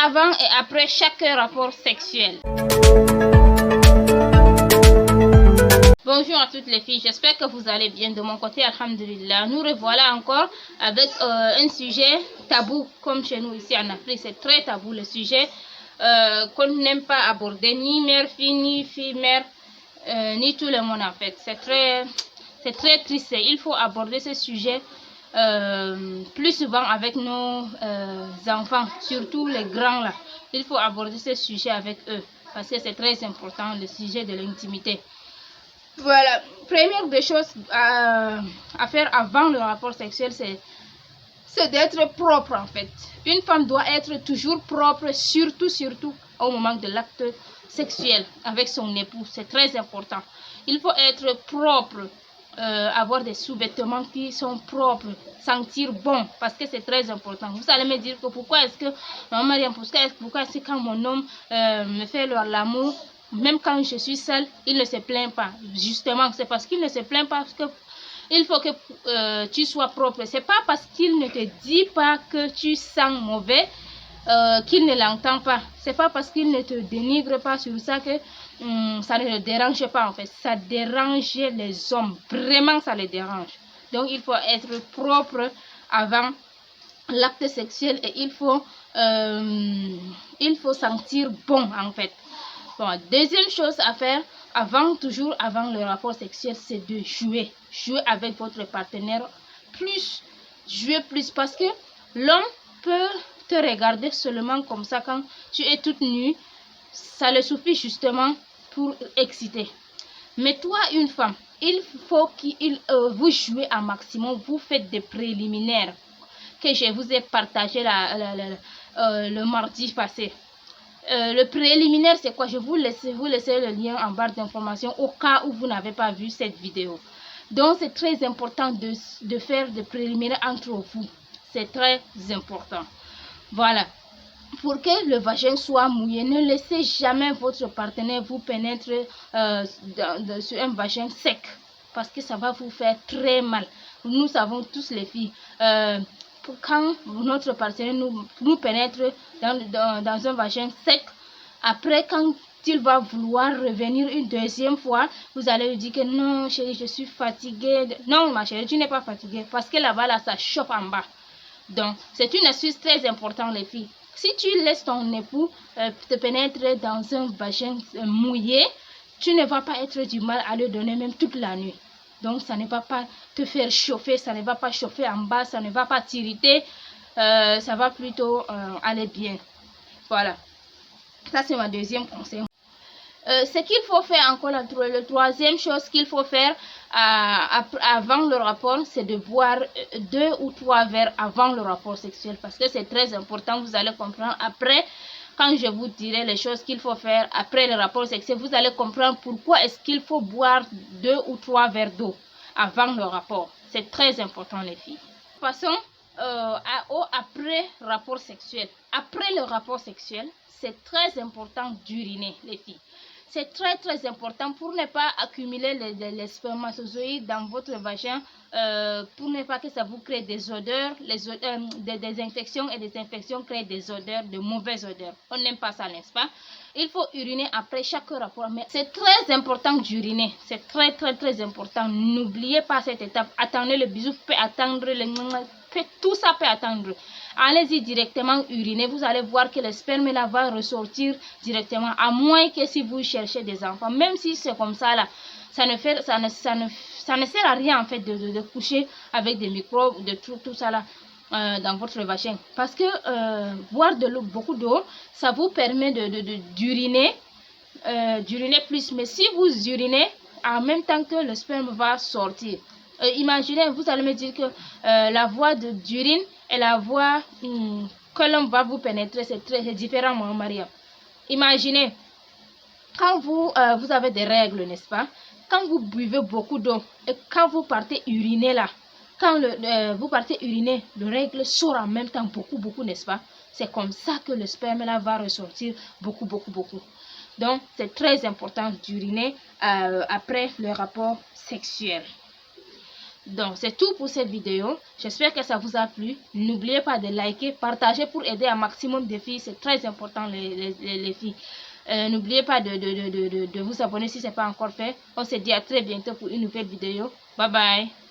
avant et après chaque rapport sexuel. Bonjour à toutes les filles, j'espère que vous allez bien. De mon côté, alhamdulillah, nous revoilà encore avec un sujet tabou comme chez nous ici en Afrique. C'est très tabou le sujet qu'on n'aime pas aborder, ni mère, fille, ni fille, mère, ni tout le monde en fait. C'est très triste. Il faut aborder ce sujet plus souvent avec nos enfants, surtout les grands là. Il faut aborder ce sujet avec eux parce que c'est très important, le sujet de l'intimité. Voilà, première des choses à faire avant le rapport sexuel, c'est d'être propre en fait. Une femme doit être toujours propre, surtout au moment de l'acte sexuel avec son époux. C'est très important. Il faut être propre, avoir des sous-vêtements qui sont propres, sentir bon, parce que c'est très important. Vous allez me dire que pourquoi est-ce que quand mon homme me fait l'amour, même quand je suis seule, il ne se plaint pas. Justement, c'est parce qu'il ne se plaint pas que il faut que tu sois propre. C'est pas parce qu'il ne te dit pas que tu sens mauvais qu'il ne l'entend pas. C'est pas parce qu'il ne te dénigre pas sur ça que ça ne le dérange pas en fait. Ça dérange les hommes. Vraiment, ça les dérange. Donc, il faut être propre avant l'acte sexuel et il faut sentir bon en fait. Bon, deuxième chose à faire, toujours avant le rapport sexuel, c'est de jouer. Jouer avec votre partenaire jouer plus parce que l'homme peut te regarder seulement comme ça quand tu es toute nue. Ça le suffit justement pour exciter. Mais toi, une femme, il faut que vous jouez un maximum. Vous faites des préliminaires que je vous ai partagé le mardi passé. Le préliminaire, c'est quoi? Je vous laisser le lien en barre d'information au cas où vous n'avez pas vu cette vidéo. Donc, c'est très important de faire des préliminaires entre vous. C'est très important. Voilà. Pour que le vagin soit mouillé, ne laissez jamais votre partenaire vous pénétrer sur un vagin sec. Parce que ça va vous faire très mal. Nous savons tous les filles. Quand notre partenaire nous pénètre dans un vagin sec, après quand il va vouloir revenir une deuxième fois, vous allez lui dire que non chérie, je suis fatiguée. Non ma chérie, tu n'es pas fatiguée parce que là-bas là, ça chauffe en bas. Donc c'est une astuce très importante les filles. Si tu laisses ton époux te pénétrer dans un vagin mouillé, tu ne vas pas être du mal à le donner même toute la nuit. Donc, ça ne va pas te faire chauffer, ça ne va pas chauffer en bas, ça ne va pas t'irriter, ça va plutôt aller bien. Voilà. Ça, c'est ma deuxième conseil. Ce qu'il faut faire encore, la troisième chose qu'il faut faire avant le rapport, c'est de boire 2 ou 3 verres avant le rapport sexuel. Parce que c'est très important, vous allez comprendre après. Quand je vous dirai les choses qu'il faut faire après le rapport sexuel, vous allez comprendre pourquoi est-ce qu'il faut boire 2 ou 3 verres d'eau avant le rapport. C'est très important les filles. Passons après rapport sexuel. Après le rapport sexuel, c'est très important d'uriner les filles. C'est très important pour ne pas accumuler les spermatozoïdes dans votre vagin, pour ne pas que ça vous crée des odeurs, des infections, et des infections créent des odeurs, de mauvaises odeurs. On n'aime pas ça, n'est-ce pas? Il faut uriner après chaque rapport, mais c'est très important d'uriner. C'est très important. N'oubliez pas cette étape. Attendez, le bisou peut attendre, tout ça peut attendre. Allez-y directement uriner, vous allez voir que le sperme là va ressortir directement, à moins que si vous cherchez des enfants. Même si c'est comme ça là, ça ne sert à rien en fait de coucher avec des microbes, de tout ça là dans votre vagin. Parce que boire de l'eau, beaucoup d'eau, ça vous permet d'uriner plus. Mais si vous urinez en même temps que le sperme va sortir, imaginez, vous allez me dire que la voie d'urine et la voie que l'homme va vous pénétrer, c'est différent, mon Maria. Imaginez, quand vous avez des règles, n'est-ce pas? Quand vous buvez beaucoup d'eau et quand vous partez uriner là, quand vous partez uriner, le règle sort en même temps beaucoup, n'est-ce pas? C'est comme ça que le sperme là va ressortir beaucoup. Donc, c'est très important d'uriner après le rapport sexuel. Donc, c'est tout pour cette vidéo. J'espère que ça vous a plu. N'oubliez pas de liker, partager pour aider un maximum de filles. C'est très important, les filles. N'oubliez pas de vous abonner si ce n'est pas encore fait. On se dit à très bientôt pour une nouvelle vidéo. Bye bye.